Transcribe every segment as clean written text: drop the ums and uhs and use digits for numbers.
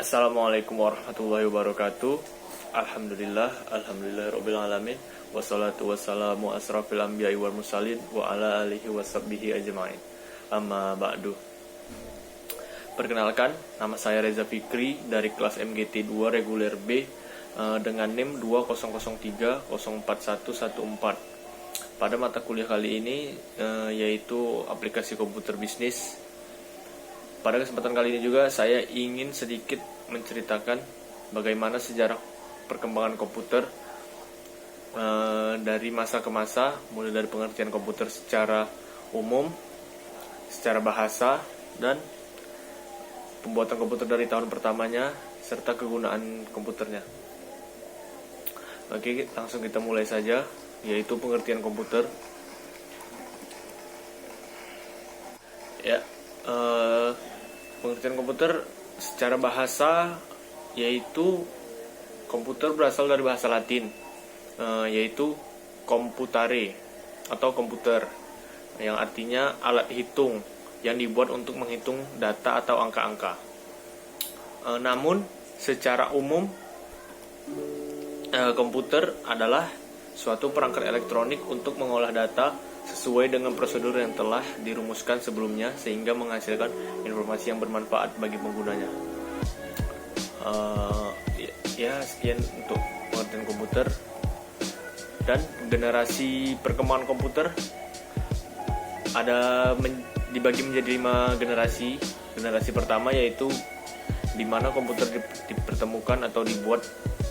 Assalamualaikum warahmatullahi wabarakatuh. Alhamdulillahirabbil alamin. Wassalatu wassalamu asrafil anbiya'i wal mursalin wa ala alihi washabbihi ajmain. Amma ba'du. Perkenalkan, nama saya Reza Fikri dari kelas MGT 2 reguler B dengan NIM 2003041114. Pada mata kuliah kali ini yaitu aplikasi komputer bisnis. Pada kesempatan kali ini juga saya ingin sedikit menceritakan bagaimana sejarah perkembangan komputer dari masa ke masa, mulai dari pengertian komputer secara umum, secara bahasa, dan pembuatan komputer dari tahun pertamanya, serta kegunaan komputernya. Oke, langsung kita mulai saja, yaitu pengertian komputer. Pengertian komputer secara bahasa yaitu komputer berasal dari bahasa Latin, yaitu computare atau komputer, yang artinya alat hitung yang dibuat untuk menghitung data atau angka-angka. Namun secara umum komputer adalah suatu perangkat elektronik untuk mengolah data sesuai dengan prosedur yang telah dirumuskan sebelumnya sehingga menghasilkan informasi yang bermanfaat bagi penggunanya. Sekian untuk pengertian komputer. Dan generasi perkembangan komputer dibagi menjadi 5 generasi. Generasi pertama yaitu di mana komputer dipertemukan atau dibuat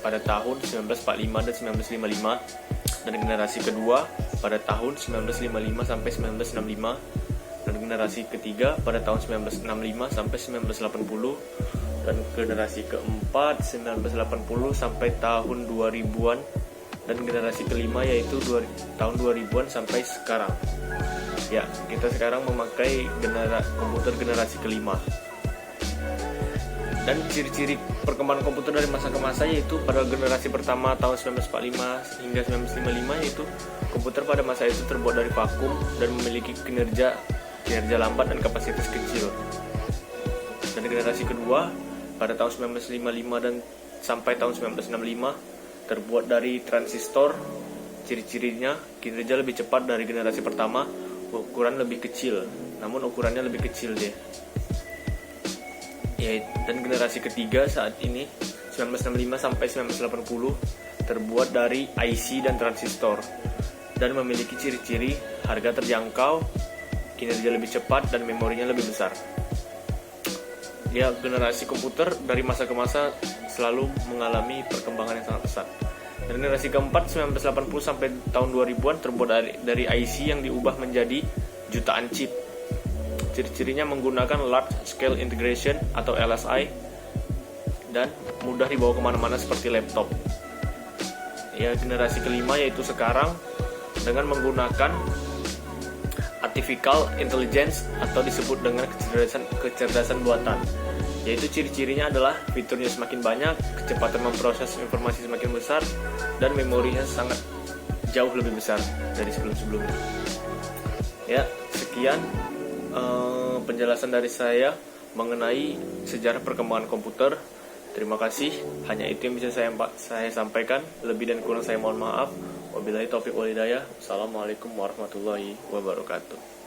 pada tahun 1945 dan 1955. Dan generasi kedua pada tahun 1955 sampai 1965, dan generasi ketiga pada tahun 1965 sampai 1980, dan generasi keempat 1980 sampai tahun 2000-an, dan generasi kelima yaitu tahun 2000-an sampai sekarang. Ya, kita sekarang memakai komputer generasi kelima. Dan ciri-ciri perkembangan komputer dari masa ke masa yaitu pada generasi pertama tahun 1945 hingga 1955, yaitu komputer pada masa itu terbuat dari vakum dan memiliki kinerja lambat dan kapasitas kecil. Dan generasi kedua pada tahun 1955 dan sampai tahun 1965 terbuat dari transistor. Ciri-cirinya kinerja lebih cepat dari generasi pertama, ukuran lebih kecil, namun ukurannya lebih kecil dia. Dan generasi ketiga saat ini 1965 sampai 1980 terbuat dari IC dan transistor dan memiliki ciri-ciri harga terjangkau, kinerja lebih cepat, dan memorinya lebih besar. Generasi komputer dari masa ke masa selalu mengalami perkembangan yang sangat pesat. Dan generasi keempat 1980 sampai tahun 2000-an terbuat dari IC yang diubah menjadi jutaan chip. Ciri-cirinya menggunakan Large Scale Integration atau LSI dan mudah dibawa kemana-mana seperti laptop. Generasi kelima yaitu sekarang dengan menggunakan Artificial Intelligence atau disebut dengan kecerdasan buatan. Yaitu ciri-cirinya adalah fiturnya semakin banyak, kecepatan memproses informasi semakin besar, dan memorinya sangat jauh lebih besar dari sebelum-sebelumnya. Sekian penjelasan dari saya mengenai sejarah perkembangan komputer. Terima kasih. Hanya itu yang bisa saya sampaikan. Lebih dan kurang saya mohon maaf. Wabillahi taufiq wal hidayah. Assalamualaikum warahmatullahi wabarakatuh.